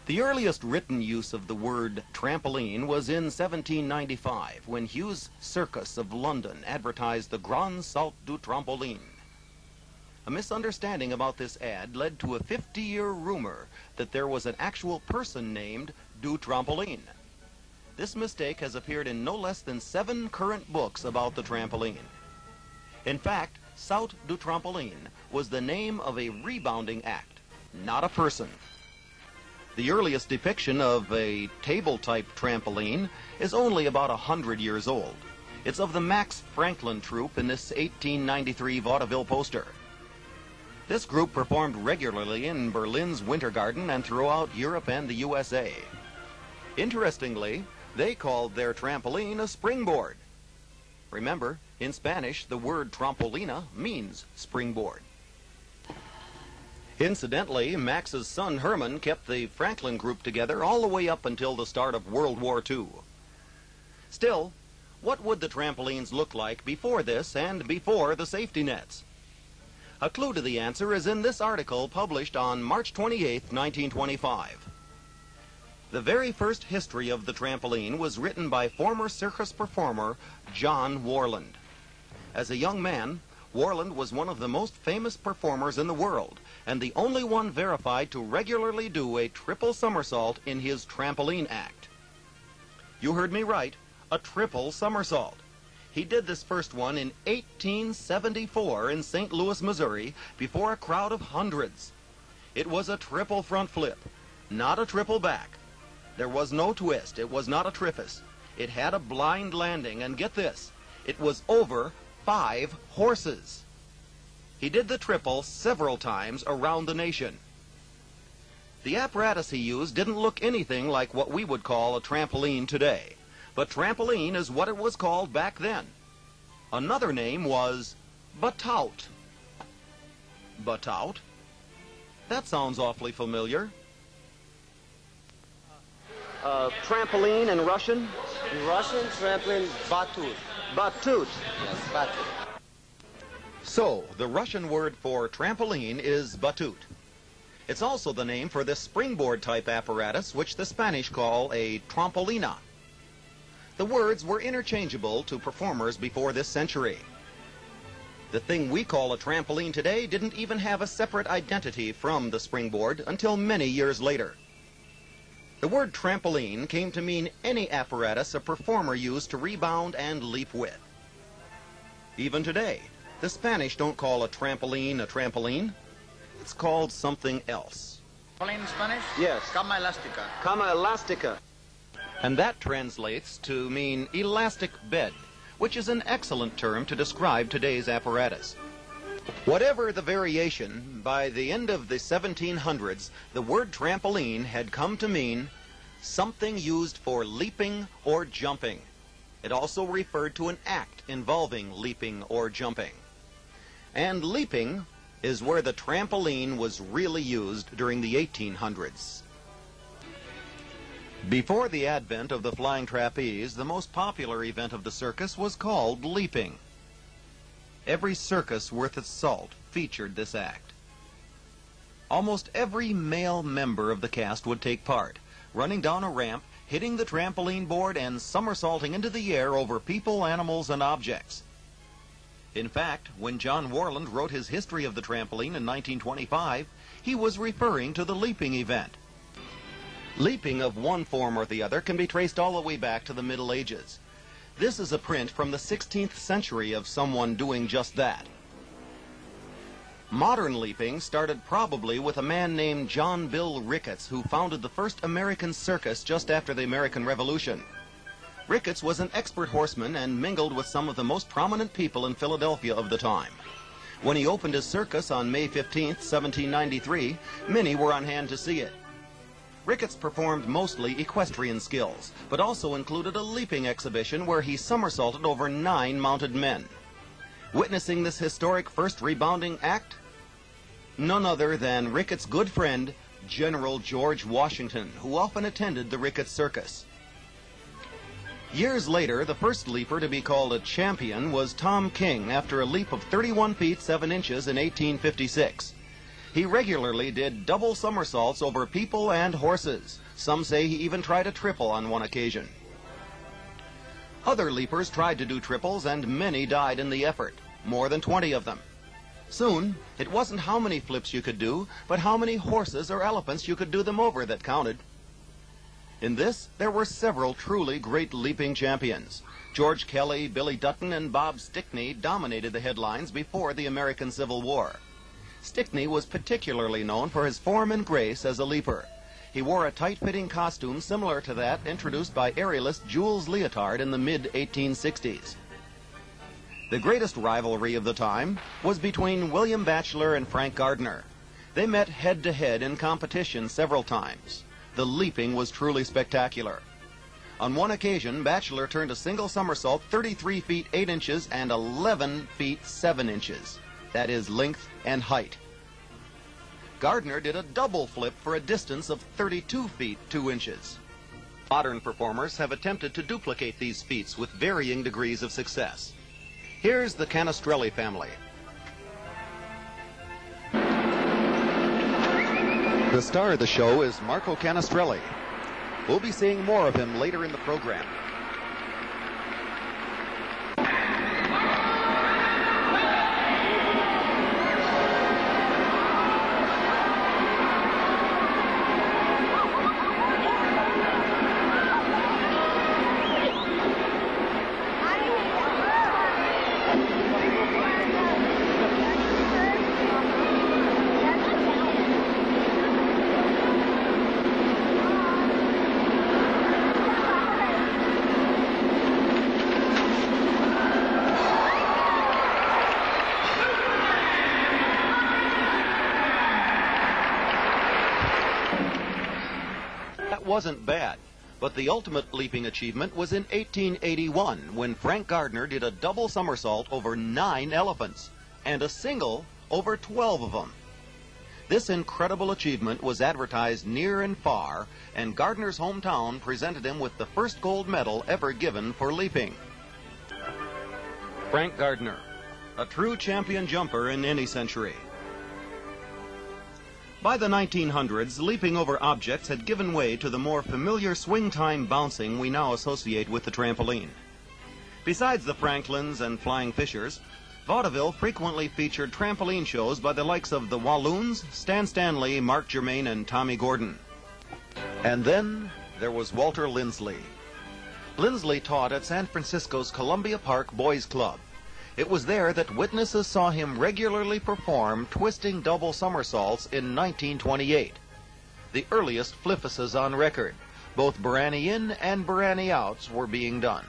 The earliest written use of the word trampoline was in 1795 when Hughes Circus of London advertised the Grand Saut du Trampoline. A misunderstanding about this ad led to a 50-year rumor that there was an actual person named Du Trampoline. This mistake has appeared in no less than 7 current books about the trampoline. In fact, Saut du Trampoline was the name of a rebounding act, not a person. The earliest depiction of a table-type trampoline is only about 100 years old. It's of the Max Franklin troupe in this 1893 vaudeville poster. This group performed regularly in Berlin's Winter Garden and throughout Europe and the USA. Interestingly, they called their trampoline a springboard. Remember, in Spanish, the word trampolina means springboard. Incidentally, Max's son Herman kept the Franklin group together all the way up until the start of World War II. Still, what would the trampolines look like before this and before the safety nets? A clue to the answer is in this article published on March 28, 1925. The very first history of the trampoline was written by former circus performer John Warland. As a young man, Warland was one of the most famous performers in the world, and the only one verified to regularly do a triple somersault in his trampoline act. You heard me right, a triple somersault. He did this first one in 1874 in St. Louis, Missouri, before a crowd of hundreds. It was a triple front flip, not a triple back. There was no twist. It was not a triffus. It had a blind landing, and get this, it was over 5 horses. He did the triple several times around the nation. The apparatus he used didn't look anything like what we would call a trampoline today, but trampoline is what it was called back then. Another name was batout. Batout? That sounds awfully familiar. Trampoline in Russian? In Russian, trampoline, batut. Batut. Yes, batut. So, the Russian word for trampoline is batut. It's also the name for this springboard-type apparatus, which the Spanish call a trampolina. The words were interchangeable to performers before this century. The thing we call a trampoline today didn't even have a separate identity from the springboard until many years later. The word trampoline came to mean any apparatus a performer used to rebound and leap with. Even today, the Spanish don't call a trampoline. It's called something else. In Spanish? Yes. Cama elástica. Cama elástica. And that translates to mean elastic bed, which is an excellent term to describe today's apparatus. Whatever the variation, by the end of the 1700s, the word trampoline had come to mean something used for leaping or jumping. It also referred to an act involving leaping or jumping. And leaping is where the trampoline was really used during the 1800s. Before the advent of the flying trapeze, the most popular event of the circus was called leaping. Every circus worth its salt featured this act. Almost every male member of the cast would take part, running down a ramp, hitting the trampoline board, and somersaulting into the air over people, animals, and objects. In fact, when John Warland wrote his history of the trampoline in 1925, he was referring to the leaping event. Leaping of one form or the other can be traced all the way back to the Middle Ages. This is a print from the 16th century of someone doing just that. Modern leaping started probably with a man named John Bill Ricketts, who founded the first American circus just after the American Revolution. Ricketts was an expert horseman and mingled with some of the most prominent people in Philadelphia of the time. When he opened his circus on May 15, 1793, many were on hand to see it. Ricketts performed mostly equestrian skills, but also included a leaping exhibition where he somersaulted over 9 mounted men. Witnessing this historic first rebounding act? None other than Ricketts' good friend, General George Washington, who often attended the Ricketts Circus. Years later, the first leaper to be called a champion was Tom King after a leap of 31 feet 7 inches in 1856. He regularly did double somersaults over people and horses. Some say he even tried a triple on one occasion. Other leapers tried to do triples, and many died in the effort, more than 20 of them. Soon, it wasn't how many flips you could do, but how many horses or elephants you could do them over that counted. In this, there were several truly great leaping champions. George Kelly, Billy Dutton, and Bob Stickney dominated the headlines before the American Civil War. Stickney was particularly known for his form and grace as a leaper. He wore a tight-fitting costume similar to that introduced by aerialist Jules Leotard in the mid-1860s. The greatest rivalry of the time was between William Batchelor and Frank Gardner. They met head-to-head in competition several times. The leaping was truly spectacular. On one occasion, Batchelor turned a single somersault 33 feet 8 inches and 11 feet 7 inches. That is length and height. Gardner did a double flip for a distance of 32 feet 2 inches. Modern performers have attempted to duplicate these feats with varying degrees of success. Here's the Canestrelli family. The star of the show is Marco Canestrelli. We'll be seeing more of him later in the program. Wasn't bad, but the ultimate leaping achievement was in 1881 when Frank Gardner did a double somersault over 9 elephants and a single over 12 of them. This incredible achievement was advertised near and far, and Gardner's hometown presented him with the first gold medal ever given for leaping. Frank Gardner, a true champion jumper in any century. By the 1900s, leaping over objects had given way to the more familiar swing-time bouncing we now associate with the trampoline. Besides the Franklins and Flying Fishers, vaudeville frequently featured trampoline shows by the likes of the Walloons, Stan Stanley, Mark Germain, and Tommy Gordon. And then there was Walter Lindsley. Lindsley taught at San Francisco's Columbia Park Boys Club. It was there that witnesses saw him regularly perform twisting double somersaults in 1928, the earliest flippuses on record. Both Barani in and Barani outs were being done.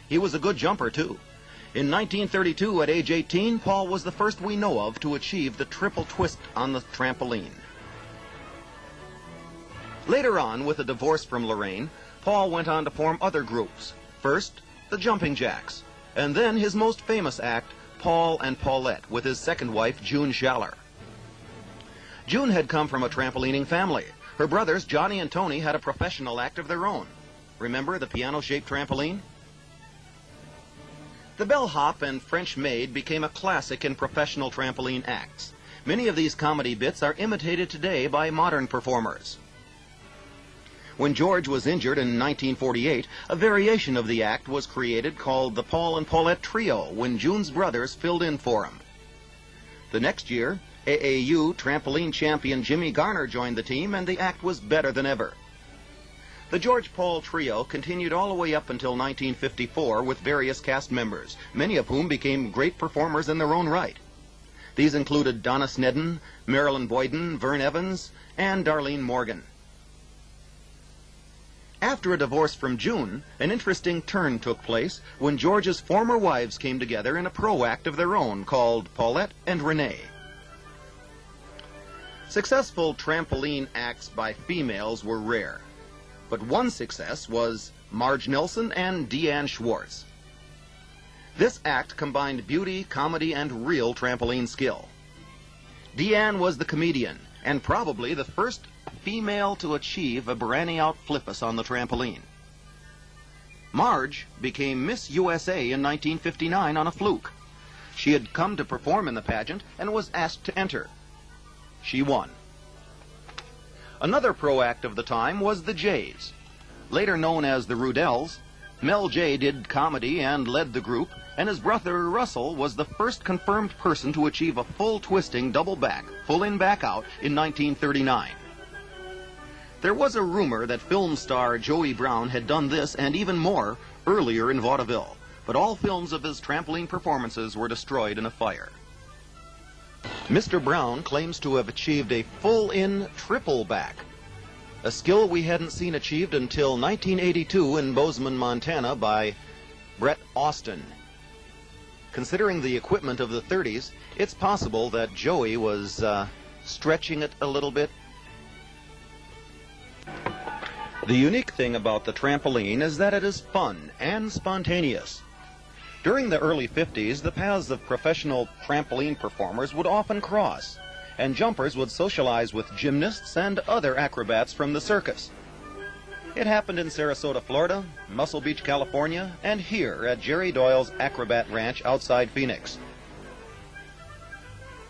He was a good jumper, too. In 1932, at age 18, Paul was the first we know of to achieve the triple twist on the trampoline. Later on, with a divorce from Lorraine, Paul went on to form other groups. First, the Jumping Jacks, and then his most famous act, Paul and Paulette, with his second wife, June Schaller. June had come from a trampolining family. Her brothers, Johnny and Tony, had a professional act of their own. Remember the piano-shaped trampoline? The bellhop and French maid became a classic in professional trampoline acts. Many of these comedy bits are imitated today by modern performers. When George was injured in 1948, a variation of the act was created called the Paul and Paulette Trio when June's brothers filled in for him. The next year, AAU trampoline champion Jimmy Garner joined the team, and the act was better than ever. The George Paul Trio continued all the way up until 1954 with various cast members, many of whom became great performers in their own right. These included Donna Snedden, Marilyn Boyden, Vern Evans, and Darlene Morgan. After a divorce from June, an interesting turn took place when George's former wives came together in a pro act of their own called Paulette and Renee. Successful trampoline acts by females were rare, but one success was Marge Nelson and Deanne Schwartz. This act combined beauty, comedy, and real trampoline skill. Deanne was the comedian, and probably the first female to achieve a Barani out flippus on the trampoline. Marge became Miss USA in 1959 on a fluke. She had come to perform in the pageant and was asked to enter. She won. Another pro act of the time was the Jays. Later known as the Rudells, Mel Jay did comedy and led the group, and his brother Russell was the first confirmed person to achieve a full twisting double back, full in back out, in 1939. There was a rumor that film star Joey Brown had done this and even more earlier in vaudeville, but all films of his trampoline performances were destroyed in a fire. Mr. Brown claims to have achieved a full-in triple back, a skill we hadn't seen achieved until 1982 in Bozeman, Montana by Brett Austin. Considering the equipment of the 30s, it's possible that Joey was stretching it a little bit. The unique thing about the trampoline is that it is fun and spontaneous. During the early 50s, the paths of professional trampoline performers would often cross, and jumpers would socialize with gymnasts and other acrobats from the circus. It happened in Sarasota, Florida, Muscle Beach, California, and here at Jerry Doyle's Acrobat Ranch outside Phoenix.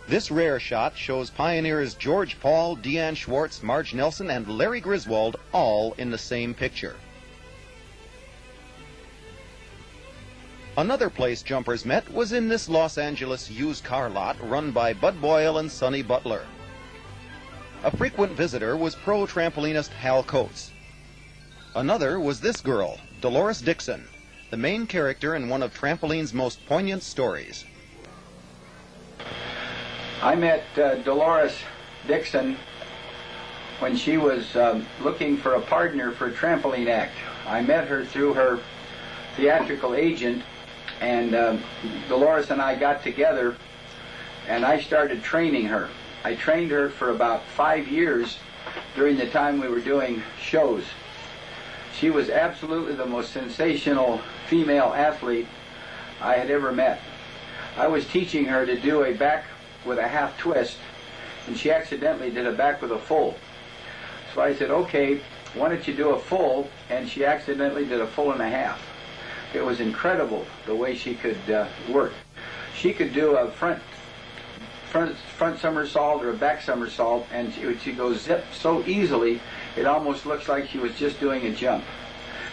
This rare shot shows pioneers George Paul, Deanne Schwartz, Marge Nelson, and Larry Griswold all in the same picture. Another place jumpers met was in this Los Angeles used car lot run by Bud Boyle and Sonny Butler. A frequent visitor was pro trampolinist Hal Coates. Another was this girl, Dolores Dixon, the main character in one of trampoline's most poignant stories. I met Dolores Dixon when she was looking for a partner for a trampoline act. I met her through her theatrical agent, and Dolores and I got together, and I started training her. I trained her for about 5 years during the time we were doing shows. She was absolutely the most sensational female athlete I had ever met. I was teaching her to do a back with a half twist, and she accidentally did a back with a full. So I said, okay, why don't you do a full? And she accidentally did a full and a half. It was incredible the way she could work. She could do a front somersault or a back somersault, and she goes zip so easily it almost looks like she was just doing a jump.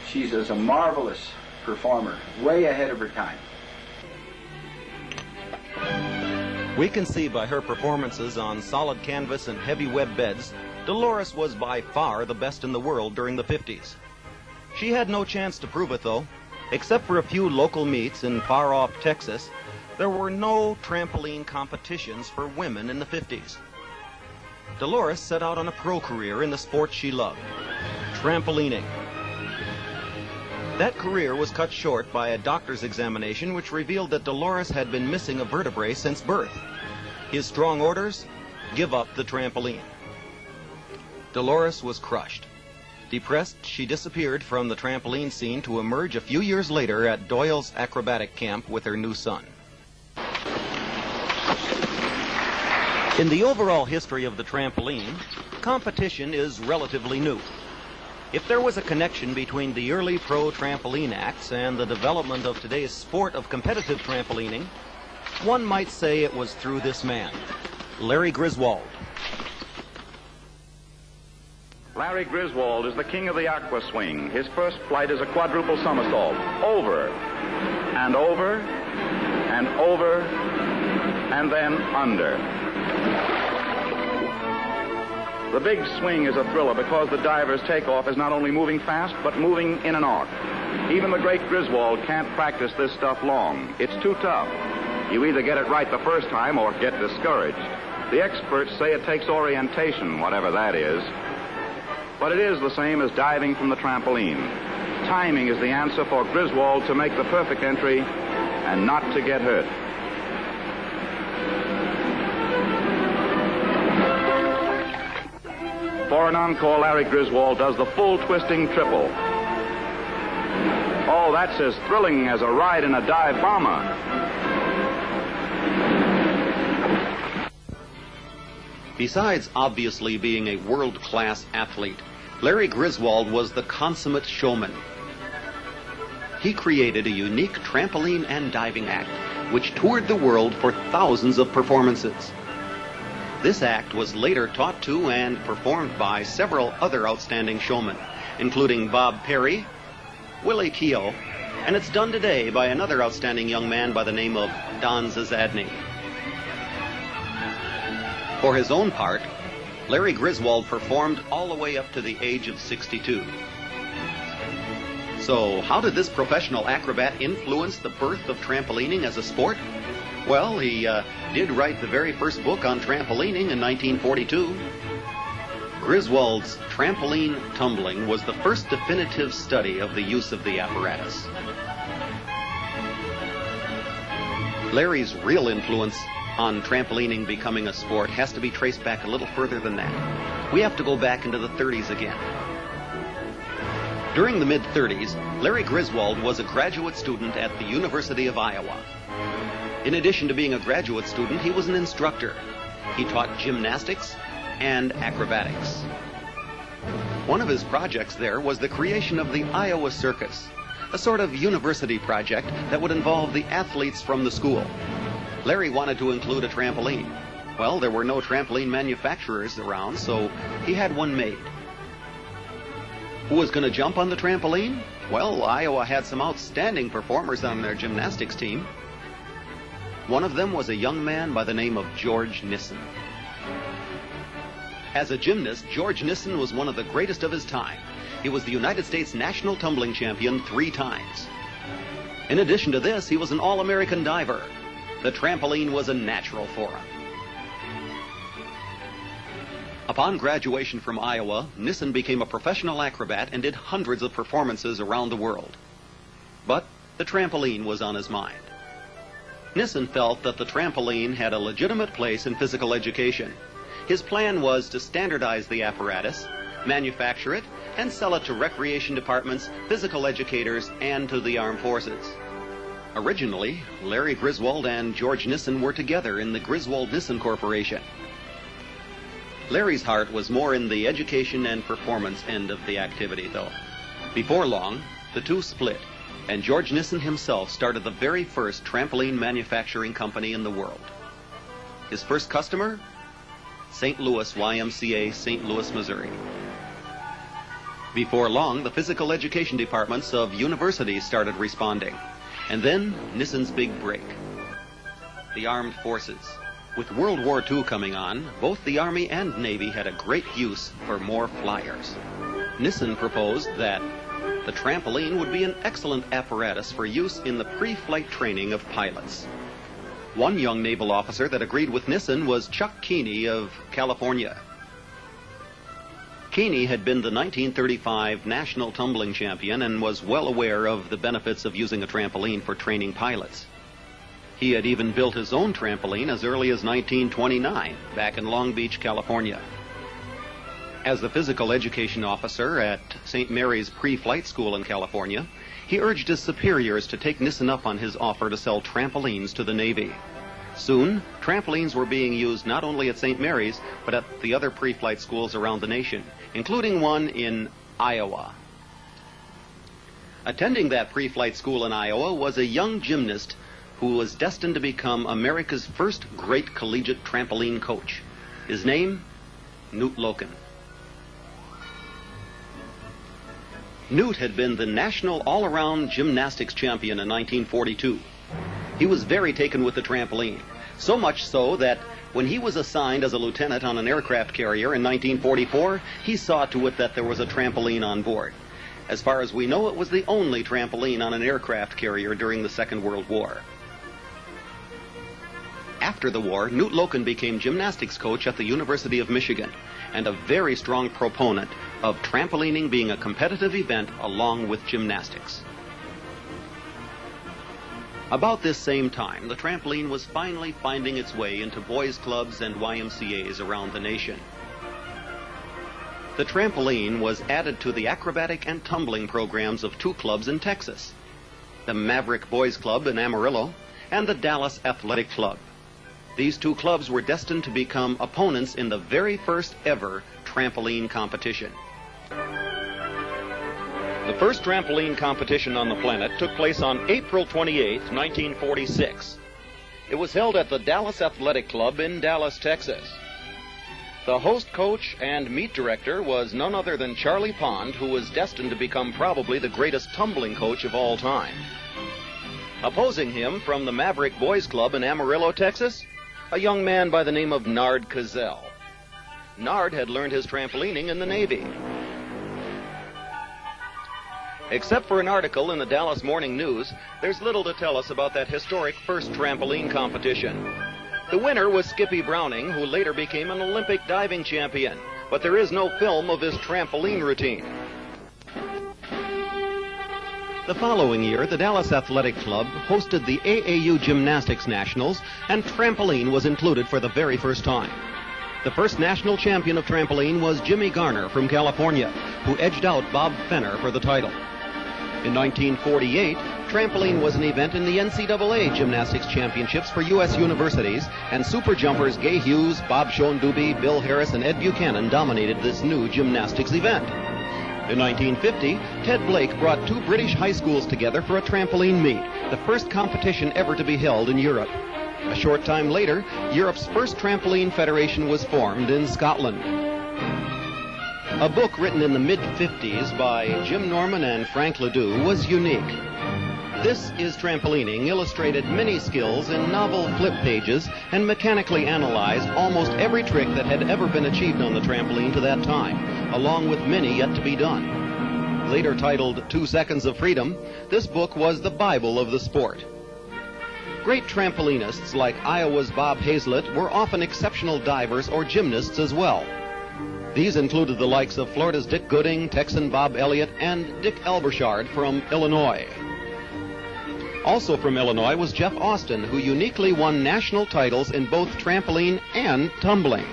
She's a marvelous performer, way ahead of her time. We can see by her performances on solid canvas and heavy web beds, Dolores was by far the best in the world during the 50s. She had no chance to prove it, though. Except for a few local meets in far-off Texas, there were no trampoline competitions for women in the 50s. Dolores set out on a pro career in the sport she loved, trampolining. That career was cut short by a doctor's examination which revealed that Dolores had been missing a vertebrae since birth. His strong orders: give up the trampoline. Dolores was crushed. Depressed, she disappeared from the trampoline scene to emerge a few years later at Doyle's acrobatic camp with her new son. In the overall history of the trampoline, competition is relatively new. If there was a connection between the early pro trampoline acts and the development of today's sport of competitive trampolining, one might say it was through this man, Larry Griswold. Larry Griswold is the king of the aqua swing. His first flight is a quadruple somersault. Over, and over, and over, and then under. The big swing is a thriller because the diver's takeoff is not only moving fast, but moving in an arc. Even the great Griswold can't practice this stuff long. It's too tough. You either get it right the first time or get discouraged. The experts say it takes orientation, whatever that is. But it is the same as diving from the trampoline. Timing is the answer for Griswold to make the perfect entry and not to get hurt. For an encore, Larry Griswold does the full twisting triple. Oh, that's as thrilling as a ride in a dive bomber. Besides obviously being a world-class athlete, Larry Griswold was the consummate showman. He created a unique trampoline and diving act, which toured the world for thousands of performances. This act was later taught to and performed by several other outstanding showmen, including Bob Perry, Willie Keough, and it's done today by another outstanding young man by the name of Don Zazadny. For his own part, Larry Griswold performed all the way up to the age of 62. So, how did this professional acrobat influence the birth of trampolining as a sport? Well, he did write the very first book on trampolining in 1942. Griswold's Trampoline Tumbling was the first definitive study of the use of the apparatus. Larry's real influence on trampolining becoming a sport has to be traced back a little further than that. We have to go back into the 30s again. During the mid-30s, Larry Griswold was a graduate student at the University of Iowa. In addition to being a graduate student, he was an instructor. He taught gymnastics and acrobatics. One of his projects there was the creation of the Iowa Circus, a sort of university project that would involve the athletes from the school. Larry wanted to include a trampoline. Well, there were no trampoline manufacturers around, so he had one made. Who was going to jump on the trampoline? Well, Iowa had some outstanding performers on their gymnastics team. One of them was a young man by the name of George Nissen. As a gymnast, George Nissen was one of the greatest of his time. He was the United States national tumbling champion 3 times. In addition to this, he was an All-American diver. The trampoline was a natural for him. Upon graduation from Iowa, Nissen became a professional acrobat and did hundreds of performances around the world. But the trampoline was on his mind. Nissen felt that the trampoline had a legitimate place in physical education. His plan was to standardize the apparatus, manufacture it, and sell it to recreation departments, physical educators, and to the armed forces. Originally, Larry Griswold and George Nissen were together in the Griswold-Nissen Corporation. Larry's heart was more in the education and performance end of the activity, though. Before long, the two split, and George Nissen himself started the very first trampoline manufacturing company in the world. His first customer? St. Louis YMCA, St. Louis, Missouri. Before long, the physical education departments of universities started responding. And then, Nissen's big break. The armed forces. With World War II coming on, both the Army and Navy had a great use for more flyers. Nissen proposed that the trampoline would be an excellent apparatus for use in the pre-flight training of pilots. One young naval officer that agreed with Nissen was Chuck Keeney of California. Keeney had been the 1935 national tumbling champion and was well aware of the benefits of using a trampoline for training pilots. He had even built his own trampoline as early as 1929, back in Long Beach, California. As the physical education officer at St. Mary's Pre-Flight School in California, he urged his superiors to take Nissen up on his offer to sell trampolines to the Navy. Soon, trampolines were being used not only at St. Mary's, but at the other pre-flight schools around the nation, including one in Iowa. Attending that pre-flight school in Iowa was a young gymnast who was destined to become America's first great collegiate trampoline coach. His name, Knute Loken. Knute had been the national all-around gymnastics champion in 1942. He was very taken with the trampoline, so much so that when he was assigned as a lieutenant on an aircraft carrier in 1944, he saw to it that there was a trampoline on board. As far as we know, it was the only trampoline on an aircraft carrier during the Second World War. After the war, Knute Loken became gymnastics coach at the University of Michigan and a very strong proponent of trampolining being a competitive event along with gymnastics. About this same time, the trampoline was finally finding its way into boys' clubs and YMCAs around the nation. The trampoline was added to the acrobatic and tumbling programs of 2 clubs in Texas, the Maverick Boys Club in Amarillo and the Dallas Athletic Club. These 2 clubs were destined to become opponents in the very first ever trampoline competition. The first trampoline competition on the planet took place on April 28, 1946. It was held at the Dallas Athletic Club in Dallas, Texas. The host coach and meet director was none other than Charlie Pond, who was destined to become probably the greatest tumbling coach of all time. Opposing him from the Maverick Boys Club in Amarillo, Texas, a young man by the name of Nard Cazell. Nard had learned his trampolining in the Navy. Except for an article in the Dallas Morning News, there's little to tell us about that historic first trampoline competition. The winner was Skippy Browning, who later became an Olympic diving champion, but there is no film of his trampoline routine. The following year, the Dallas Athletic Club hosted the AAU Gymnastics Nationals, and trampoline was included for the very first time. The first national champion of trampoline was Jimmy Garner from California, who edged out Bob Fenner for the title. In 1948, trampoline was an event in the NCAA Gymnastics Championships for U.S. universities, and super jumpers Gay Hughes, Bob Schoenduby, Bill Harris, and Ed Buchanan dominated this new gymnastics event. In 1950, Ted Blake brought two British high schools together for a trampoline meet, the first competition ever to be held in Europe. A short time later, Europe's first trampoline federation was formed in Scotland. A book written in the mid-50s by Jim Norman and Frank Ledoux was unique. This is Trampolining illustrated many skills in novel flip pages and mechanically analyzed almost every trick that had ever been achieved on the trampoline to that time, along with many yet to be done. Later titled 2 Seconds of Freedom, this book was the Bible of the sport. Great trampolinists like Iowa's Bob Hazlett were often exceptional divers or gymnasts as well. These included the likes of Florida's Dick Gooding, Texan Bob Elliott, and Dick Elbershard from Illinois. Also from Illinois was Jeff Austin, who uniquely won national titles in both trampoline and tumbling.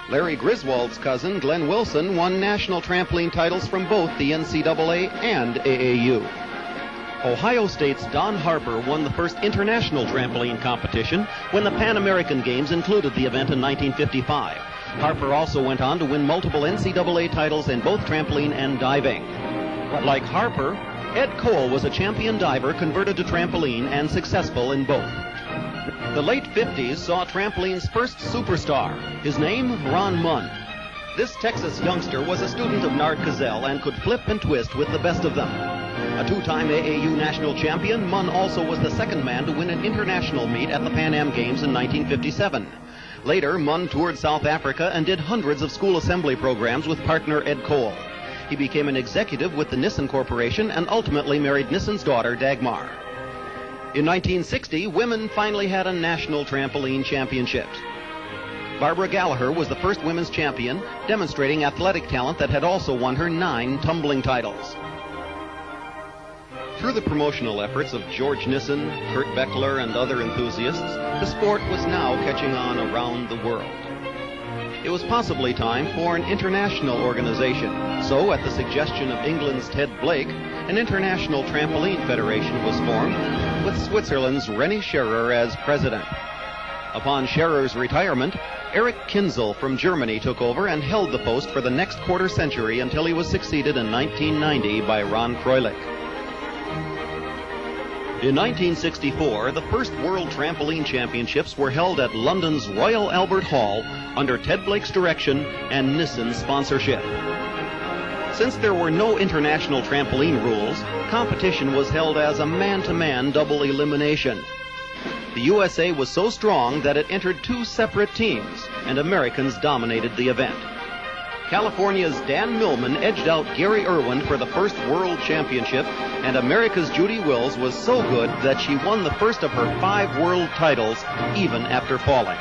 Larry Griswold's cousin, Glenn Wilson, won national trampoline titles from both the NCAA and AAU. Ohio State's Don Harper won the first international trampoline competition when the Pan American Games included the event in 1955. Harper also went on to win multiple NCAA titles in both trampoline and diving. Like Harper, Ed Cole was a champion diver converted to trampoline and successful in both. The late 50s saw trampoline's first superstar. His name, Ron Munn. This Texas youngster was a student of Nard Cazell and could flip and twist with the best of them. A two-time AAU national champion, Munn also was the second man to win an international meet at the Pan Am Games in 1957. Later, Munn toured South Africa and did hundreds of school assembly programs with partner Ed Cole. He became an executive with the Nissan Corporation and ultimately married Nissan's daughter, Dagmar. In 1960, women finally had a national trampoline championship. Barbara Gallagher was the first women's champion, demonstrating athletic talent that had also won her 9 tumbling titles. Through the promotional efforts of George Nissen, Kurt Beckler, and other enthusiasts, the sport was now catching on around the world. It was possibly time for an international organization, so at the suggestion of England's Ted Blake, an international trampoline federation was formed, with Switzerland's René Scherer as president. Upon Scherer's retirement, Eric Kinzel from Germany took over and held the post for the next quarter century until he was succeeded in 1990 by Ron Froelich. In 1964, the first World Trampoline Championships were held at London's Royal Albert Hall under Ted Blake's direction and Nissan's sponsorship. Since there were no international trampoline rules, competition was held as a man-to-man double elimination. The USA was so strong that it entered 2 separate teams, and Americans dominated the event. California's Dan Millman edged out Gary Irwin for the first World Championship, and America's Judy Wills was so good that she won the first of her 5 world titles, even after falling.